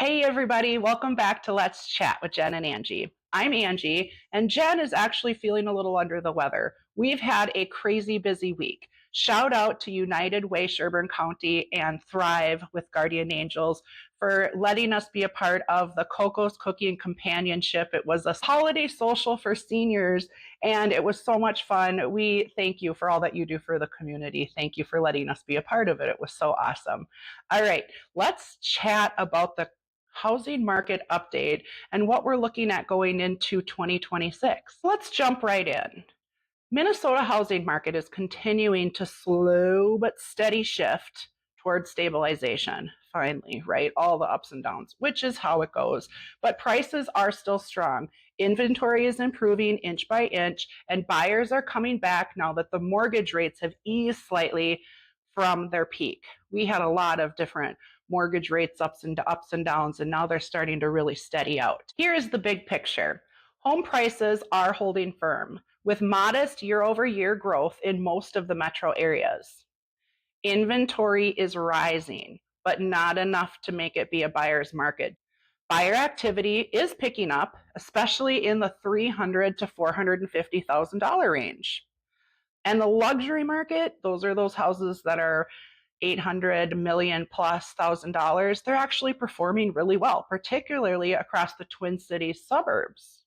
Hey everybody, welcome back to Let's Chat with Jen and Angie. I'm Angie, and Jen is actually feeling a little under the weather. We've had a crazy busy week. Shout out to United Way Sherburne County and Thrive with Guardian Angels for letting us be a part of the Coco's Cookie and Companionship. It was a holiday social for seniors, and it was so much fun. We thank you for all that you do for the community. Thank you for letting us be a part of it. It was so awesome. All right, let's chat about the housing market update and what we're looking at going into 2026. Let's jump right in. Minnesota housing market is continuing to slow but steady shift towards stabilization. Finally, right? All the ups and downs, which is how it goes. But prices are still strong. Inventory is improving inch by inch, and buyers are coming back now that the mortgage rates have eased slightly from their peak. We had a lot of different mortgage rates ups and downs, and now they're starting to really steady out. Here's the big picture. Home prices are holding firm with modest year-over-year growth in most of the metro areas. Inventory is rising, but not enough to make it be a buyer's market. Buyer activity is picking up, especially in the $300,000 to $450,000 range. And the luxury market, those are those houses that are 800 million plus $1,000, they're actually performing really well, particularly across the Twin Cities suburbs.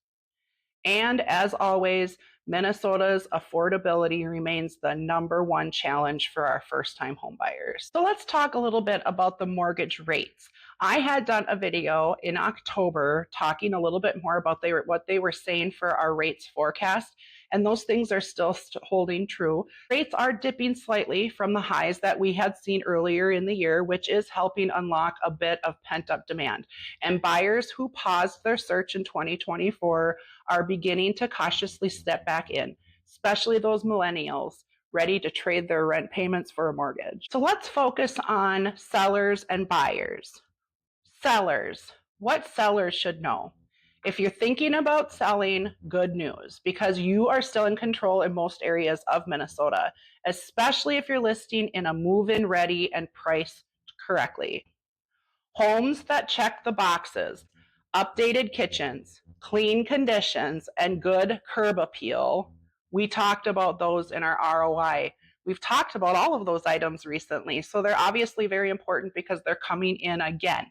And as always, Minnesota's affordability remains the number one challenge for our first-time homebuyers. So let's talk a little bit about the mortgage rates. I had done a video in October talking a little bit more about what they were saying for our rates forecast, and those things are still holding true. Rates are dipping slightly from the highs that we had seen earlier in the year, which is helping unlock a bit of pent-up demand. And buyers who paused their search in 2024 are beginning to cautiously step back in, especially those millennials ready to trade their rent payments for a mortgage. So let's focus on sellers and buyers. Sellers. What sellers should know? If you're thinking about selling, good news, because you are still in control in most areas of Minnesota, especially if you're listing in a move-in ready and priced correctly. Homes that check the boxes, updated kitchens, clean conditions, and good curb appeal. We talked about those in our ROI. We've talked about all of those items recently, so they're obviously very important because they're coming in again.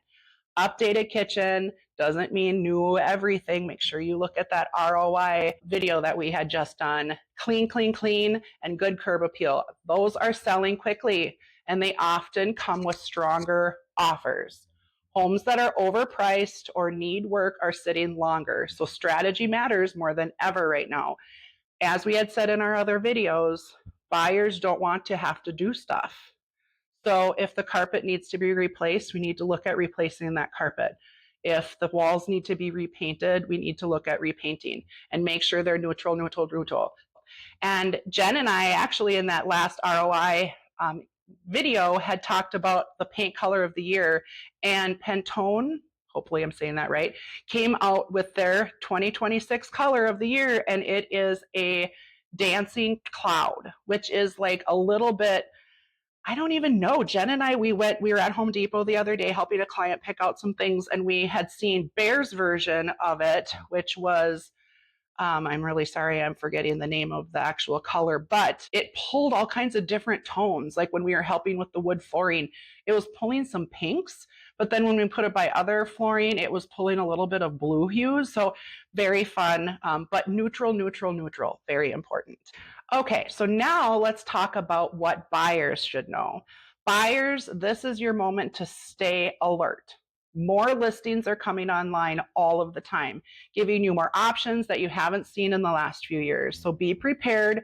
Updated kitchen doesn't mean new everything. Make sure you look at that ROI video that we had just done. Clean, clean, clean, and good curb appeal. Those are selling quickly, and they often come with stronger offers. Homes that are overpriced or need work are sitting longer. So strategy matters more than ever right now. As we had said in our other videos, buyers don't want to have to do stuff. So if the carpet needs to be replaced, we need to look at replacing that carpet. If the walls need to be repainted, we need to look at repainting and make sure they're neutral. And Jen and I actually in that last ROI video had talked about the paint color of the year, and Pantone, hopefully I'm saying that right, came out with their 2026 color of the year, and it is a dancing cloud, which is like a little bit, I don't even know. Jen and I, we were at Home Depot the other day helping a client pick out some things, and we had seen Bear's version of it, which was, I'm really sorry, I'm forgetting the name of the actual color, but it pulled all kinds of different tones. Like when we were helping with the wood flooring, it was pulling some pinks, but then when we put it by other flooring, it was pulling a little bit of blue hues. So very fun, but neutral, very important. Okay, so now let's talk about what buyers should know. Buyers, this is your moment to stay alert. More listings are coming online all of the time, giving you more options that you haven't seen in the last few years. So be prepared,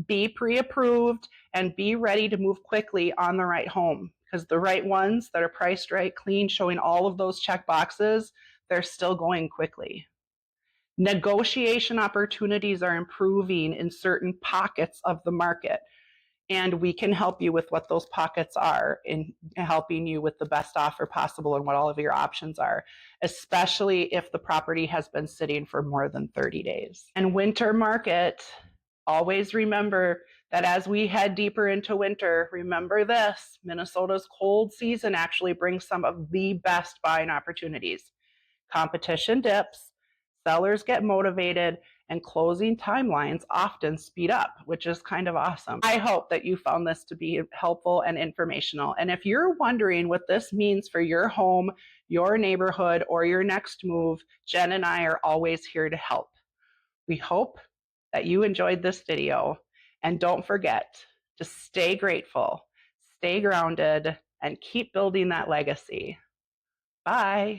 be pre-approved, and be ready to move quickly on the right home, because the right ones that are priced right, clean, showing all of those check boxes, they're still going quickly. Negotiation opportunities are improving in certain pockets of the market, and we can help you with what those pockets are in helping you with the best offer possible and what all of your options are, especially if the property has been sitting for more than 30 days. And winter market, always remember that as we head deeper into winter, remember this: Minnesota's cold season actually brings some of the best buying opportunities. Competition dips, sellers get motivated, and closing timelines often speed up, which is kind of awesome. I hope that you found this to be helpful and informational. And if you're wondering what this means for your home, your neighborhood, or your next move, Jen and I are always here to help. We hope that you enjoyed this video, and don't forget to stay grateful, stay grounded, and keep building that legacy. Bye.